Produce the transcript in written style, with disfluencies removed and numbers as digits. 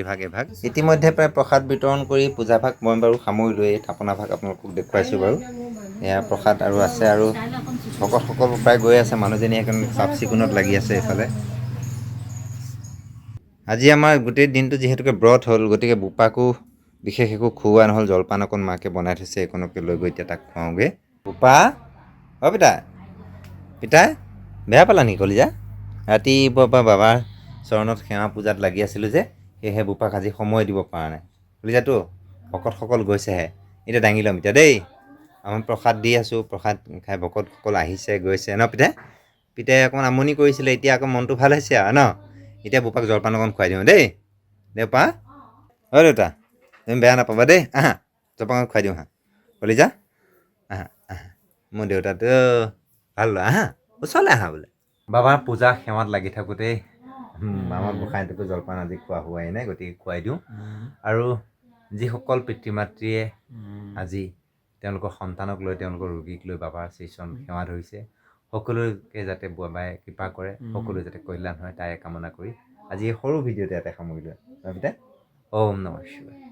এইভাগ এভাগ ইতিমধ্যে প্ৰায় প্ৰসাদ বিতৰণ কৰি পূজাভাগ মই বাৰু সামৰিলোঁ। এই থাপনাভাগ আপোনালোকক দেখুৱাইছোঁ বাৰু। এয়া প্ৰসাদ আৰু আছে আৰু ভকতসকল প্ৰায় গৈ আছে। মানুহজনী এখন চাফ চিকুণত লাগি আছে এইফালে। আজি আমাৰ গোটেই দিনটো যিহেতুকে ব্ৰত হ'ল, গতিকে বোপাকো বিশেষ একো খুওৱা নহ'ল। জলপান অকণ মাকে বনাই থৈছে, এইকণকে লৈ গৈ এতিয়া তাক খুৱাওঁগৈ। বোপা অ' পিতাই পিতাই বেয়া পালা নেকি কলিজা? ৰাতিপুৱাৰ পৰা বাবাৰ চৰণত সেৱা পূজাত লাগি আছিলোঁ যে, সেয়েহে বোপাক আজি সময় দিব পৰা নাই। কলিজাটো ভকতসকল গৈছেহে, এতিয়া দাঙি ল'ম এতিয়া দেই। আমাৰ প্ৰসাদ দি আছোঁ, প্ৰসাদ খাই ভকতসকল আহিছে গৈছে ন পিতাই? পিতাই অকণমান আমনি কৰিছিলে, এতিয়া আকৌ মনটো ভাল হৈছে আৰু ন? এতিয়া বোপাক জলপান অকণ খুৱাই দিওঁ দেই। দেউপা অ' দেউতা তুমি বেয়া নাপাবা দেই, আহা জলপান অকণ খুৱাই দিওঁ আহা। কলিজা আহা আহা, মোৰ দেউতাটো ভাল ল'ৰা, আহা ওচৰলৈ আহা বোলে। বাবাৰ পূজা সেৱাত লাগি থাকোঁতেই আমাৰ গোসাঁইটোকো জলপান আজি খোৱা হোৱাই নাই, গতিকে খুৱাই দিওঁ। আৰু যিসকল পিতৃ মাতৃয়ে আজি তেওঁলোকৰ সন্তানক লৈ, তেওঁলোকৰ ৰোগীক লৈ বাবাৰ শ্ৰীচৰণ সেৱা ধৰিছে, সকলোকে যাতে বাবাই কৃপা কৰে, সকলো যাতে কল্যাণ হয় তাৰে কামনা কৰি আজি এই সৰু ভিডিঅ'তে ইয়াতে সামৰিলোঁ। ওম নমঃ শিৱায়।